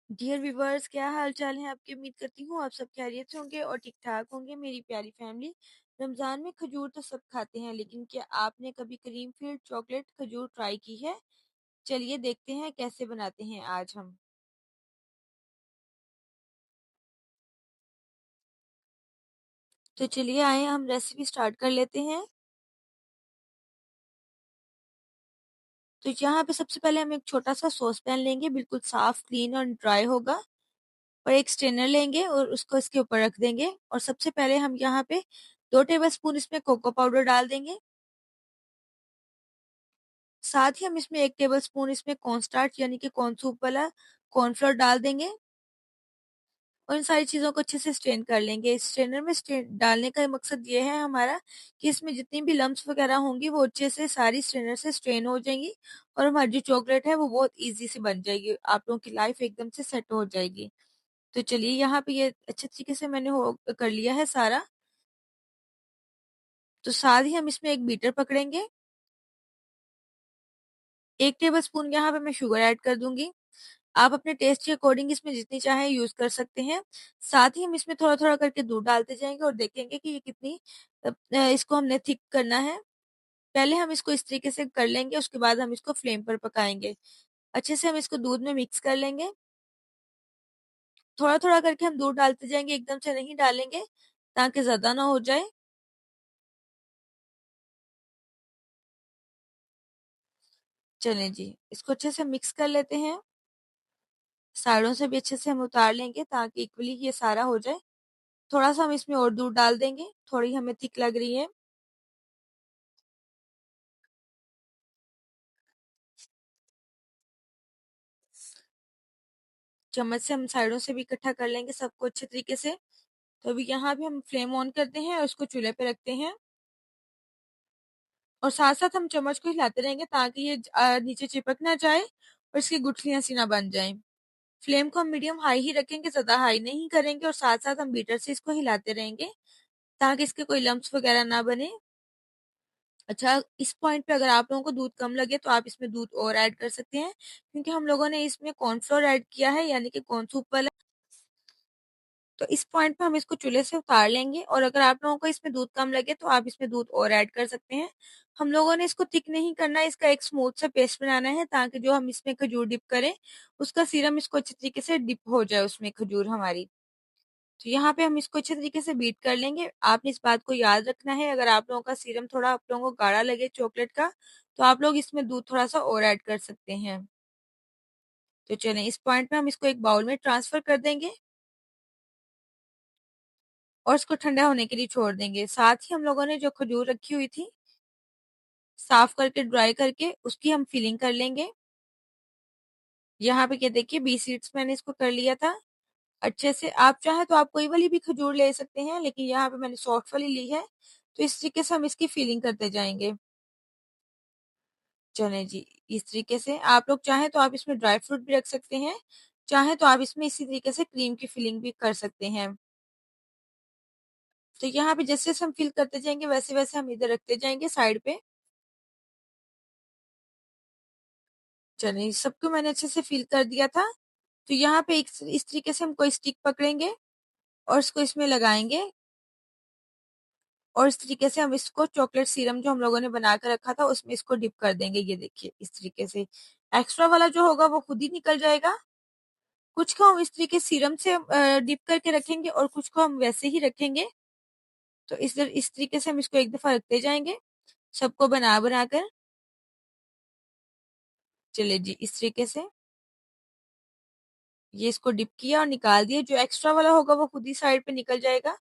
Dear viewers, क्या हाल चाल है आपकी। उम्मीद करती हूँ आप सब खैरियत से होंगे और ठीक ठाक होंगे। मेरी प्यारी फैमिली, रमजान में खजूर तो सब खाते हैं, लेकिन क्या आपने कभी क्रीम फील्ड चॉकलेट खजूर ट्राई की है? चलिए देखते हैं कैसे बनाते हैं आज हम। तो चलिए आए हम रेसिपी स्टार्ट कर लेते हैं। तो यहाँ पे सबसे पहले हम एक छोटा सा सॉस पैन लेंगे, बिल्कुल साफ क्लीन और ड्राई होगा। और एक स्ट्रेनर लेंगे और उसको इसके ऊपर रख देंगे। और सबसे पहले हम यहाँ पे 2 टेबल स्पून इसमें कोको पाउडर डाल देंगे। साथ ही हम इसमें 1 टेबल स्पून इसमें कॉर्नस्टार्च यानी कि कॉर्नसूप वाला कॉर्नफ्लोर डाल देंगे। और इन सारी चीज़ों को अच्छे से स्ट्रेन कर लेंगे। इस स्ट्रेनर में स्ट्रेन डालने का मकसद ये है हमारा कि इसमें जितनी भी लम्स वगैरह होंगी वो अच्छे से सारी स्ट्रेनर से स्ट्रेन हो जाएंगी। और हमारी जो चॉकलेट है वो बहुत ईजी से बन जाएगी, आप लोगों की लाइफ एकदम से सेट हो जाएगी। तो चलिए यहाँ पे ये अच्छे तरीके से मैंने हो कर लिया है सारा। तो साथ ही हम इसमें एक बीटर पकड़ेंगे। 1 टेबल स्पून यहाँ पे मैं शुगर ऐड कर दूंगी। आप अपने टेस्ट के अकॉर्डिंग इसमें जितनी चाहे यूज कर सकते हैं। साथ ही हम इसमें थोड़ा थोड़ा करके दूध डालते जाएंगे और देखेंगे कि ये कितनी इसको हमने थिक करना है। पहले हम इसको इस तरीके से कर लेंगे, उसके बाद हम इसको फ्लेम पर पकाएंगे। अच्छे से हम इसको दूध में मिक्स कर लेंगे। थोड़ा थोड़ा करके हम दूध डालते जाएंगे, एकदम से नहीं डालेंगे ताकि ज्यादा ना हो जाए। चलें जी, इसको अच्छे से मिक्स कर लेते हैं। साइडों से भी अच्छे से हम उतार लेंगे ताकि इक्वली ये सारा हो जाए। थोड़ा सा हम इसमें और दूध डाल देंगे, थोड़ी हमें थिक लग रही है। चम्मच से हम साइडों से भी इकट्ठा कर लेंगे सबको अच्छे तरीके से। तो अभी यहाँ भी हम फ्लेम ऑन करते हैं और उसको चूल्हे पे रखते हैं। और साथ साथ हम चम्मच को हिलाते रहेंगे ताकि ये नीचे चिपक ना जाए और इसकी गुठलियां सी ना बन जाए। फ्लेम को हम मीडियम हाई ही रखेंगे, ज्यादा हाई नहीं करेंगे। और साथ साथ हम बीटर से इसको हिलाते रहेंगे ताकि इसके कोई लम्स वगैरह ना बने। अच्छा, इस पॉइंट पे अगर आप लोगों को दूध कम लगे तो आप इसमें दूध और ऐड कर सकते हैं, क्योंकि हम लोगों ने इसमें कॉर्नफ्लोर ऐड किया है यानी कि कॉर्न सूप वाला। तो इस पॉइंट पे हम इसको चूल्हे से उतार लेंगे। और अगर आप लोगों को इसमें दूध कम लगे तो आप इसमें दूध और ऐड कर सकते हैं। हम लोगों ने इसको थिक नहीं करना है, इसका एक स्मूथ सा पेस्ट बनाना है ताकि जो हम इसमें खजूर डिप करें उसका सीरम इसको अच्छे तरीके से डिप हो जाए उसमें खजूर हमारी। तो यहाँ पे हम इसको अच्छे तरीके से बीट कर लेंगे। आपने इस बात को याद रखना है, अगर आप लोगों का सीरम थोड़ा आप लोगों को गाढ़ा लगे चॉकलेट का तो आप लोग इसमें दूध थोड़ा सा और ऐड कर सकते हैं। तो चलें, इस पॉइंट पे हम इसको एक बाउल में ट्रांसफर कर देंगे और इसको ठंडा होने के लिए छोड़ देंगे। साथ ही हम लोगों ने जो खजूर रखी हुई थी साफ करके ड्राई करके उसकी हम फिलिंग कर लेंगे। यहाँ पे क्या देखिए 20 सीड्स मैंने इसको कर लिया था अच्छे से। आप चाहे तो आप कोई वाली भी खजूर ले सकते हैं, लेकिन यहाँ पे मैंने सॉफ्ट वाली ली है। तो इस तरीके से हम इसकी फिलिंग करते जाएंगे। चलें जी, इस तरीके से आप लोग चाहे तो आप इसमें ड्राई फ्रूट भी रख सकते हैं, चाहे तो आप इसमें इसी तरीके से क्रीम की फिलिंग भी कर सकते हैं। तो यहाँ पे जैसे जैसे हम फिल करते जाएंगे वैसे वैसे हम इधर रखते जाएंगे साइड पे। चलिए, सबको मैंने अच्छे से फिल कर दिया था। तो यहाँ पे एक इस तरीके से हम कोई स्टिक पकड़ेंगे और इसको इसमें लगाएंगे। और इस तरीके से हम इसको चॉकलेट सीरम जो हम लोगों ने बना कर रखा था उसमें इसको डिप कर देंगे। ये देखिए इस तरीके से एक्स्ट्रा वाला जो होगा वो खुद ही निकल जाएगा। कुछ को हम इस तरीके सीरम से डिप करके रखेंगे और कुछ को हम वैसे ही रखेंगे। तो इस तरीके से हम इसको एक दफा रखते जाएंगे सबको बना बना कर। चलिए जी, इस तरीके से ये इसको डिप किया और निकाल दिया। जो एक्स्ट्रा वाला होगा वो खुद ही साइड पे निकल जाएगा।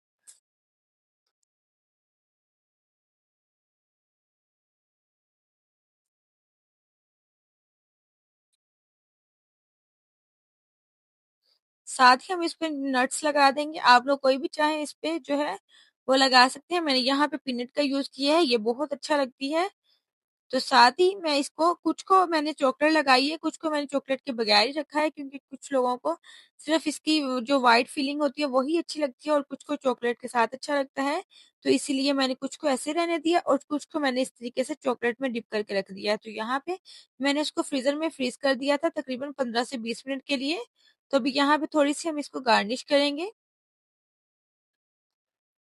साथ ही हम इस पे नट्स लगा देंगे। आप लोग कोई भी चाहे इस पे जो है वो लगा सकते हैं। मैंने यहाँ पे पीनट का यूज किया है, ये बहुत अच्छा लगती है। तो साथ ही मैं इसको कुछ को मैंने चॉकलेट लगाई है, कुछ को मैंने चॉकलेट के बगैर ही रखा है, क्योंकि कुछ लोगों को सिर्फ इसकी जो व्हाइट फीलिंग होती है वही अच्छी लगती है और कुछ को चॉकलेट के साथ अच्छा लगता है। तो इसीलिए मैंने कुछ को ऐसे रहने दिया और कुछ को मैंने इस तरीके से चॉकलेट में डिप करके रख दिया। तो यहाँ पे मैंने इसको फ्रीजर में फ्रीज कर दिया था तकरीबन 15 से 20 मिनट के लिए। तो अभी यहाँ पे थोड़ी-सी हम इसको गार्निश करेंगे।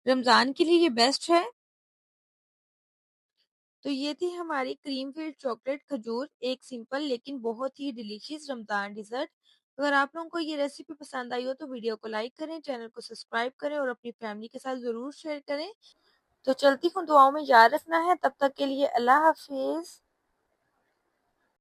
रमज़ान के लिए ये बेस्ट है। तो ये थी हमारी क्रीम फिल्ड चॉकलेट खजूर, एक सिंपल लेकिन बहुत ही डिलीशियस रमज़ान डिज़र्ट। अगर आप लोगों को ये रेसिपी पसंद आई हो तो वीडियो को लाइक करें, चैनल को सब्सक्राइब करें और अपनी फैमिली के साथ ज़रूर शेयर करें। तो चलती हूँ, दुआओं में याद रखना है। तब तक के लिए अल्लाह हाफ़िज़।